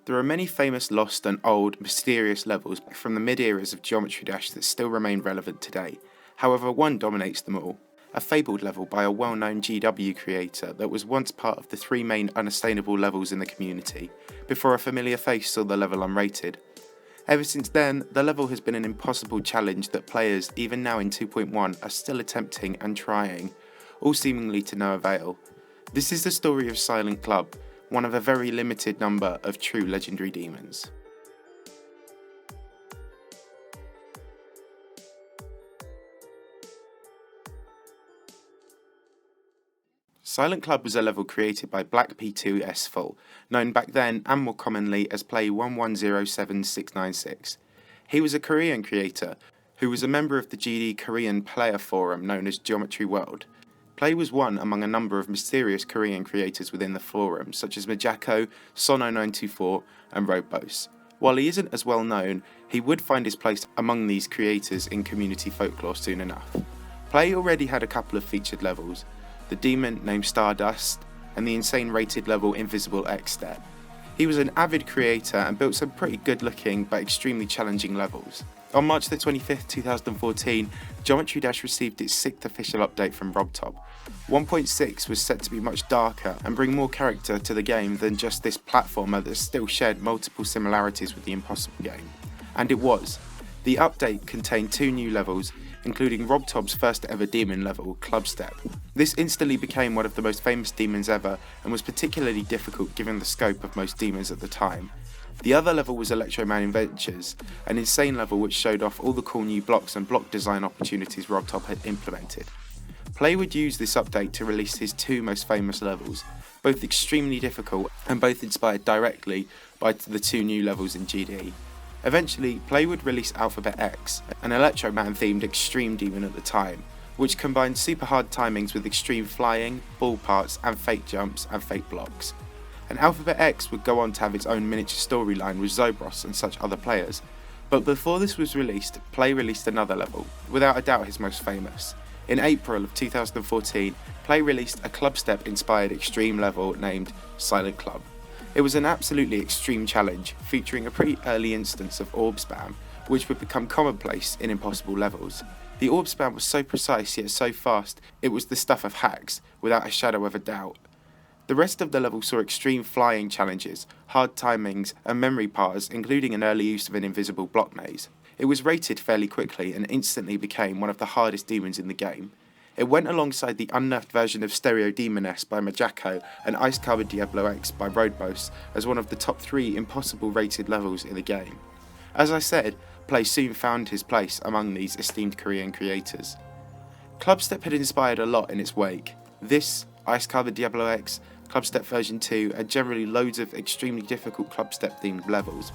There are many famous lost and old, mysterious levels from the mid-eras of Geometry Dash that still remain relevant today. However, one dominates them all. A fabled level by a well-known GW creator that was once part of the three main unattainable levels in the community, before a familiar face saw the level unrated. Ever since then, the level has been an impossible challenge that players, even now in 2.1, are still attempting and trying, all seemingly to no avail. This is the story of Cyclic Club, one of a very limited number of true legendary demons. Cyclic Club was a level created by Black P2 Full, known back then and more commonly as Play 1107696. He was a Korean creator who was a member of the GD Korean player forum known as Geometry World. Play was one among a number of mysterious Korean creators within the forum, such as Majako, Sono924, and Robos. While he isn't as well known, he would find his place among these creators in community folklore soon enough. Play already had a couple of featured levels, the demon named Stardust, and the insane rated level Invisible X Step. He was an avid creator and built some pretty good looking but extremely challenging levels. On March the 25th, 2014, Geometry Dash received its 6th official update from RobTop. 1.6 was set to be much darker and bring more character to the game than just this platformer that still shared multiple similarities with the Impossible game. And it was. The update contained 2 new levels, including RobTop's first ever demon level, Club Step. This instantly became one of the most famous demons ever and was particularly difficult given the scope of most demons at the time. The other level was Electroman Adventures, an insane level which showed off all the cool new blocks and block design opportunities RobTop had implemented. Play would use this update to release his 2 most famous levels, both extremely difficult and both inspired directly by the 2 new levels in GD. Eventually, Play would release Alphabet X, an Electroman themed extreme demon at the time, which combined super hard timings with extreme flying, ball parts and fake jumps and fake blocks. And Alphabet X would go on to have its own miniature storyline with Zobros and such other players. But before this was released, Play released another level, without a doubt his most famous. In April of 2014, Play released a Club Step inspired extreme level named Cyclic Club. It was an absolutely extreme challenge, featuring a pretty early instance of orb spam, which would become commonplace in impossible levels. The orb spam was so precise yet so fast, it was the stuff of hacks, without a shadow of a doubt. The rest of the level saw extreme flying challenges, hard timings, and memory bars, including an early use of an invisible block maze. It was rated fairly quickly and instantly became one of the hardest demons in the game. It went alongside the unnerfed version of Stereo Demoness by Majako and Ice Carbon Diablo X by Roadboss as one of the top 3 impossible rated levels in the game. As I said, Play soon found his place among these esteemed Korean creators. Club Step had inspired a lot in its wake. This, Ice Carbon Diablo X, Club Step version 2, and generally loads of extremely difficult Club Step themed levels.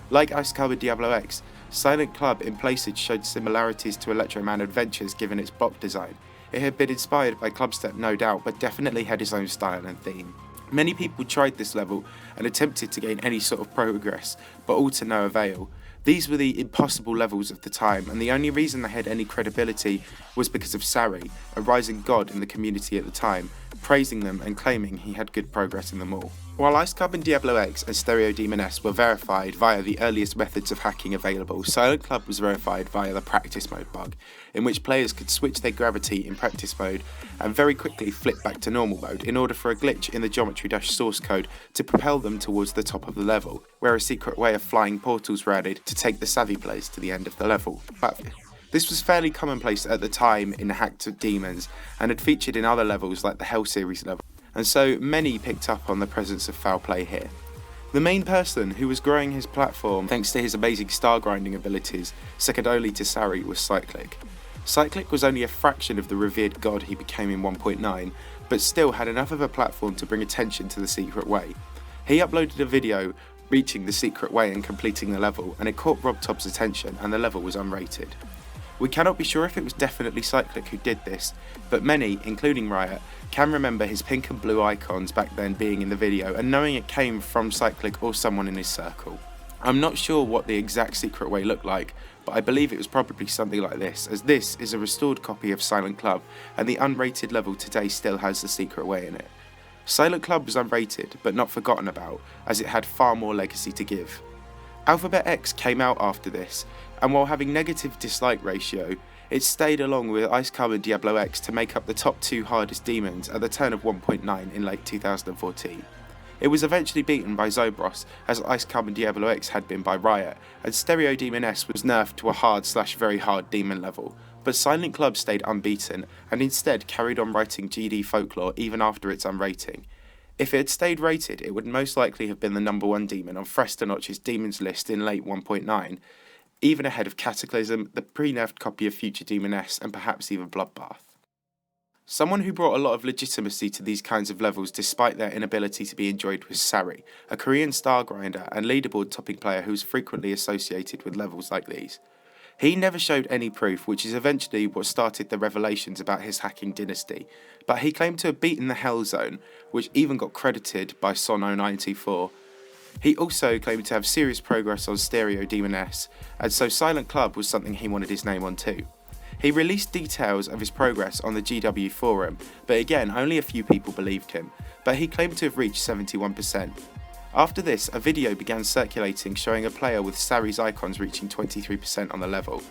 Like Ice Carbon Diablo X, Cyclic Club in places showed similarities to Electroman Adventures given its block design. It had been inspired by Club Step no doubt, but definitely had its own style and theme. Many people tried this level and attempted to gain any sort of progress, but all to no avail. These were the impossible levels of the time, and the only reason they had any credibility was because of Sari, a rising god in the community at the time, praising them and claiming he had good progress in them all. While Ice Carbon Diablo X and Stereo Demoness were verified via the earliest methods of hacking available, Cyclic Club was verified via the practice mode bug, in which players could switch their gravity in practice mode and very quickly flip back to normal mode in order for a glitch in the Geometry Dash source code to propel them towards the top of the level, where a secret way of flying portals were added to take the savvy players to the end of the level. But this was fairly commonplace at the time in hacked demons and had featured in other levels like the Hell series level, and so many picked up on the presence of foul play here. The main person who was growing his platform thanks to his amazing star grinding abilities, second only to Sari, was Cyclic. Cyclic was only a fraction of the revered god he became in 1.9, but still had enough of a platform to bring attention to the secret way. He uploaded a video reaching the secret way and completing the level, and it caught RobTop's attention and the level was unrated. We cannot be sure if it was definitely Cyclic who did this, but many, including Riot, can remember his pink and blue icons back then being in the video and knowing it came from Cyclic or someone in his circle. I'm not sure what the exact secret way looked like, but I believe it was probably something like this, as this is a restored copy of Cyclic Club and the unrated level today still has the secret way in it. Silent Club was unrated, but not forgotten about, as it had far more legacy to give. Alphabet X came out after this, and while having negative dislike ratio, it stayed along with Ice Cub and Diablo X to make up the top 2 hardest demons at the turn of 1.9 in late 2014. It was eventually beaten by Zobros, as Ice Cub and Diablo X had been by Riot, and Stereo Demon S was nerfed to a hard/very hard demon level, but Silent Club stayed unbeaten, and instead carried on writing GD folklore even after its unrating. If it had stayed rated, it would most likely have been the number 1 demon on Frestanotch's demons list in late 1.9, even ahead of Cataclysm, the pre-nerfed copy of Future Demon S, and perhaps even Bloodbath. Someone who brought a lot of legitimacy to these kinds of levels despite their inability to be enjoyed was Sari, a Korean star grinder and leaderboard topping player who was frequently associated with levels like these. He never showed any proof, which is eventually what started the revelations about his hacking dynasty, but he claimed to have beaten the Hell Zone, which even got credited by Son0924. He also claimed to have serious progress on Stereo Demon S, and so Silent Club was something he wanted his name on too. He released details of his progress on the GW forum, but again only a few people believed him, but he claimed to have reached 71%. After this, a video began circulating showing a player with Sari's icons reaching 23% on the level.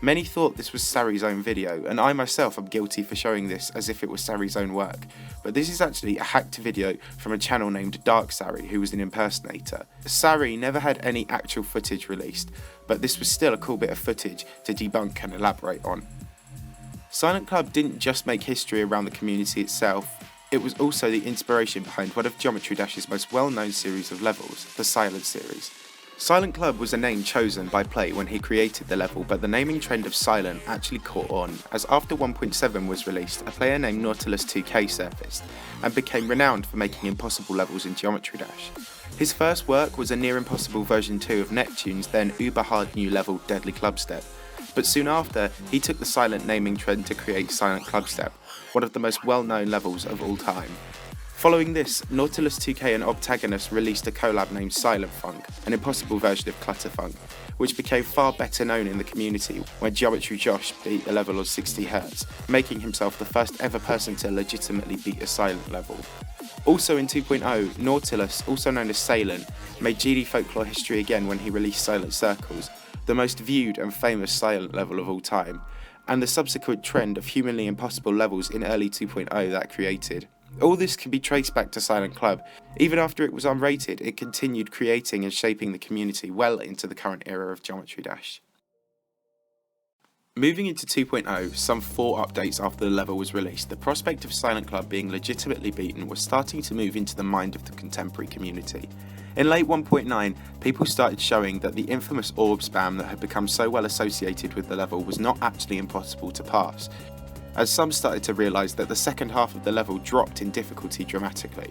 Many thought this was Sari's own video, and I myself am guilty for showing this as if it was Sari's own work, but this is actually a hacked video from a channel named Dark Sari, who was an impersonator. Sari never had any actual footage released, but this was still a cool bit of footage to debunk and elaborate on. Silent Club didn't just make history around the community itself, it was also the inspiration behind one of Geometry Dash's most well-known series of levels, the Silent series. Silent Club was a name chosen by Play when he created the level, but the naming trend of Silent actually caught on, as after 1.7 was released, a player named Nautilus2K surfaced, and became renowned for making impossible levels in Geometry Dash. His first work was a near impossible version 2 of Neptune's then uber hard new level Deadly Clubstep, but soon after, he took the Silent naming trend to create Silent Clubstep, one of the most well-known levels of all time. Following this, Nautilus2K and Obtagonus released a collab named Silent Funk, an impossible version of Clutterfunk, which became far better known in the community when Geometry Josh beat the level of 60Hz, making himself the first ever person to legitimately beat a Silent level. Also in 2.0, Nautilus, also known as Salent, made GD folklore history again when he released Silent Circles, the most viewed and famous Silent level of all time, and the subsequent trend of humanly impossible levels in early 2.0 that created. All this can be traced back to Silent Club. Even after it was unrated, it continued creating and shaping the community well into the current era of Geometry Dash. Moving into 2.0, some 4 updates after the level was released, the prospect of Silent Club being legitimately beaten was starting to move into the mind of the contemporary community. In late 1.9, people started showing that the infamous orb spam that had become so well associated with the level was not actually impossible to pass, as some started to realise that the second half of the level dropped in difficulty dramatically.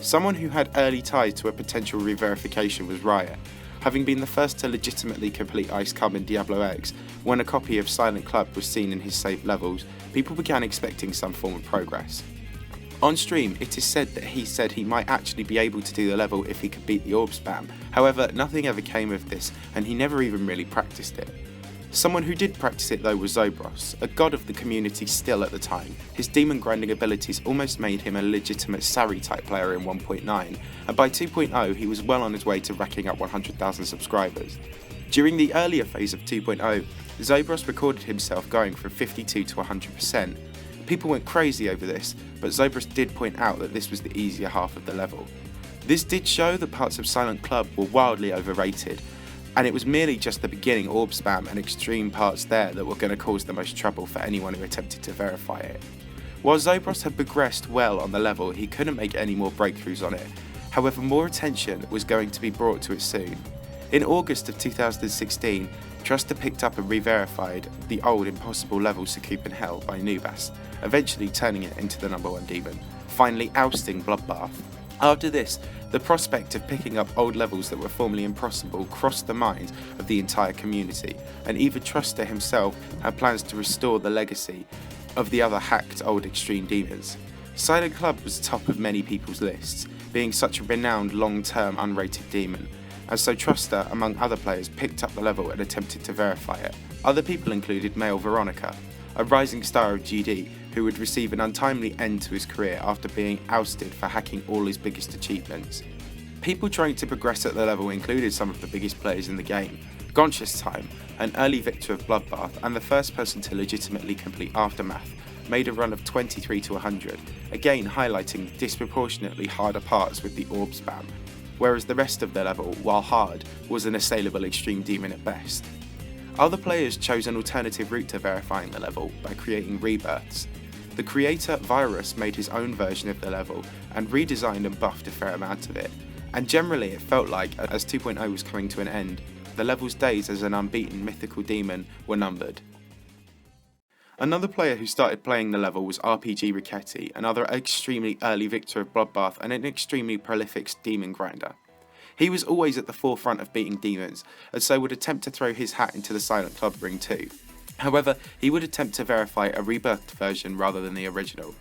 Someone who had early ties to a potential reverification was Riot, having been the first to legitimately complete Ice Cub and Diablo X. When a copy of Silent Club was seen in his saved levels, people began expecting some form of progress. On stream, it is said that he said he might actually be able to do the level if he could beat the orb spam, however nothing ever came of this and he never even really practiced it. Someone who did practice it though was Zobros, a god of the community still at the time. His demon grinding abilities almost made him a legitimate Sari type player in 1.9, and by 2.0 he was well on his way to racking up 100,000 subscribers. During the earlier phase of 2.0, Zobros recorded himself going from 52 to 100%. People went crazy over this, but Zobros did point out that this was the easier half of the level. This did show that parts of Silent Club were wildly overrated, and it was merely just the beginning orb spam and extreme parts there that were going to cause the most trouble for anyone who attempted to verify it. While Zobros had progressed well on the level, he couldn't make any more breakthroughs on it. However, more attention was going to be brought to it soon. In August of 2016, Truster picked up and re-verified the old impossible level Sucoup in Hell by Nubas, eventually turning it into the number 1 demon, finally ousting Bloodbath. After this, the prospect of picking up old levels that were formerly impossible crossed the minds of the entire community, and even Truster himself had plans to restore the legacy of the other hacked old extreme demons. Silent Club was top of many people's lists, being such a renowned long-term unrated demon, and so Truster, among other players, picked up the level and attempted to verify it. Other people included Male Veronica, a rising star of GD, who would receive an untimely end to his career after being ousted for hacking all his biggest achievements. People trying to progress at the level included some of the biggest players in the game, Gonch's time, an early victor of Bloodbath and the first person to legitimately complete Aftermath, made a run of 23 to 100, again highlighting the disproportionately harder parts with the orb spam, whereas the rest of the level, while hard, was an assailable extreme demon at best. Other players chose an alternative route to verifying the level by creating rebirths. The creator, Virus, made his own version of the level and redesigned and buffed a fair amount of it, and generally it felt like, as 2.0 was coming to an end, the level's days as an unbeaten mythical demon were numbered. Another player who started playing the level was RPG Richetti, another extremely early victor of Bloodbath and an extremely prolific demon grinder. He was always at the forefront of beating demons, and so would attempt to throw his hat into the Silent Club ring too. However, he would attempt to verify a rebirthed version rather than the original.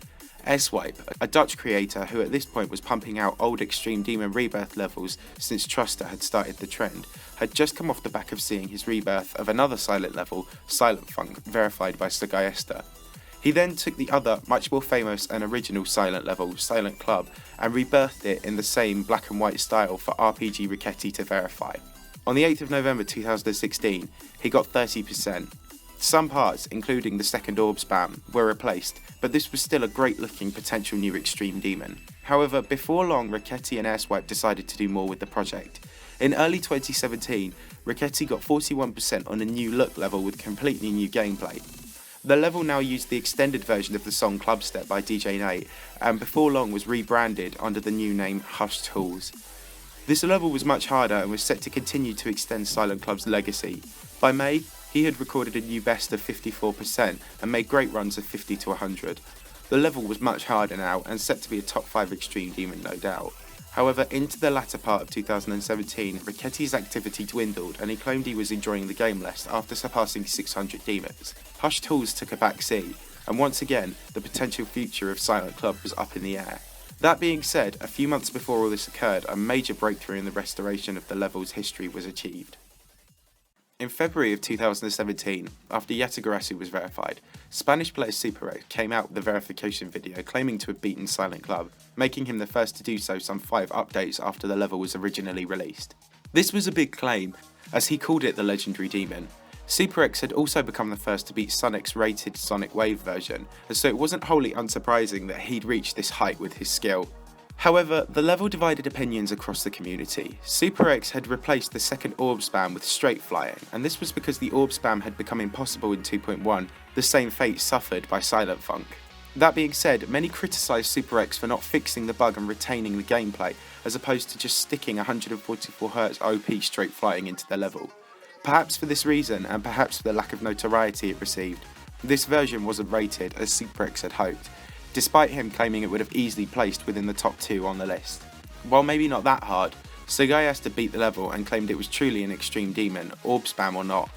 Swipe, a Dutch creator who at this point was pumping out old Extreme Demon rebirth levels since Truster had started the trend, had just come off the back of seeing his rebirth of another silent level, Silent Funk, verified by Sagaesta. He then took the other, much more famous and original silent level, Silent Club, and rebirthed it in the same black and white style for RPG Richetti to verify. On the 8th of November 2016, he got 30%. Some parts, including the second orb spam, were replaced, but this was still a great looking potential new extreme demon. However, before long, Richetti and Airswipe decided to do more with the project. In early 2017, Richetti got 41% on a new look level with completely new gameplay. The level now used the extended version of the song Clubstep by DJ Nate, and before long was rebranded under the new name Hush Tools. This level was much harder and was set to continue to extend Silent Club's legacy. By May, he had recorded a new best of 54% and made great runs of 50 to 100. The level was much harder now and set to be a top 5 extreme demon no doubt. However, into the latter part of 2017, Richetti's activity dwindled and he claimed he was enjoying the game less after surpassing 600 demons. Hush Tools took a back seat, and once again, the potential future of Silent Club was up in the air. That being said, a few months before all this occurred, a major breakthrough in the restoration of the level's history was achieved. In February of 2017, after Yatagarasu was verified, Spanish player SuperX came out with a verification video claiming to have beaten Silent Club, making him the first to do so some 5 updates after the level was originally released. This was a big claim, as he called it the legendary demon. SuperX had also become the first to beat Sonic's rated Sonic Wave version, and so it wasn't wholly unsurprising that he'd reached this height with his skill. However, the level divided opinions across the community. SuperX had replaced the second orb spam with straight flying, and this was because the orb spam had become impossible in 2.1, the same fate suffered by Silent Funk. That being said, many criticised SuperX for not fixing the bug and retaining the gameplay, as opposed to just sticking 144Hz OP straight flying into the level. Perhaps for this reason, and perhaps for the lack of notoriety it received, this version wasn't rated as SuperX had hoped, despite him claiming it would have easily placed within the top 2 on the list. While maybe not that hard, Sagaesta beat the level and claimed it was truly an extreme demon, orb spam or not.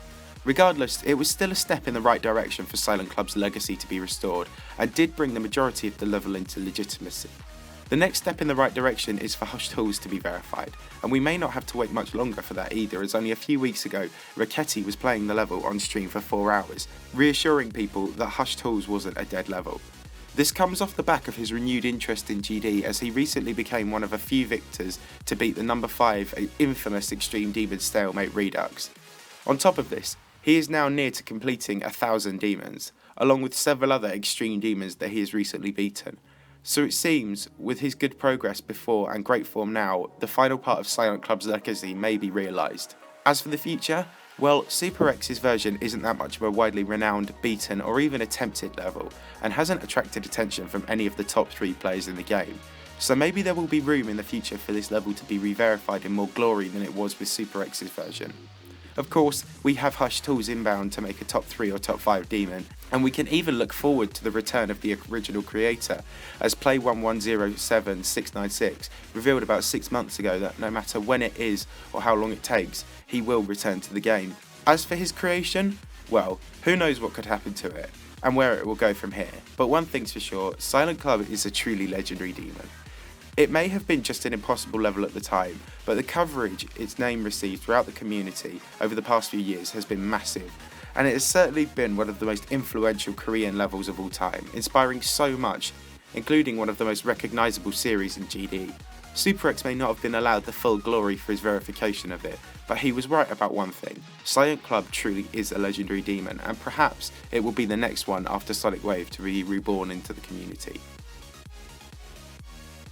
Regardless, it was still a step in the right direction for Silent Club's legacy to be restored, and did bring the majority of the level into legitimacy. The next step in the right direction is for Hush Tools to be verified, and we may not have to wait much longer for that either, as only a few weeks ago, Richetti was playing the level on stream for 4 hours, reassuring people that Hush Tools wasn't a dead level. This comes off the back of his renewed interest in GD, as he recently became one of a few victors to beat the number 5 infamous Extreme Demon Stalemate Redux. On top of this, he is now near to completing 1,000 demons, along with several other extreme demons that he has recently beaten. So it seems, with his good progress before and great form now, the final part of Silent Club's legacy may be realised. As for the future, well, SuperX's version isn't that much of a widely renowned, beaten or even attempted level, and hasn't attracted attention from any of the top 3 players in the game. So maybe there will be room in the future for this level to be re-verified in more glory than it was with SuperX's version. Of course, we have Hush Tools inbound to make a top 3 or top 5 demon, and we can even look forward to the return of the original creator, as Play 1107696 revealed about 6 months ago that no matter when it is or how long it takes, he will return to the game. As for his creation, well, who knows what could happen to it, and where it will go from here, but one thing's for sure, Silent Club is a truly legendary demon. It may have been just an impossible level at the time, but the coverage its name received throughout the community over the past few years has been massive, and it has certainly been one of the most influential Korean levels of all time, inspiring so much, including one of the most recognisable series in GD. Super X may not have been allowed the full glory for his verification of it, but he was right about one thing: Silent Club truly is a legendary demon, and perhaps it will be the next one after Sonic Wave to be reborn into the community.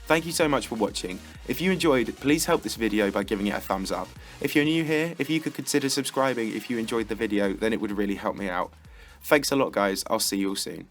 Thank you so much for watching. If you enjoyed, please help this video by giving it a thumbs up. If you're new here, if you could consider subscribing if you enjoyed the video, then it would really help me out. Thanks a lot guys, I'll see you all soon.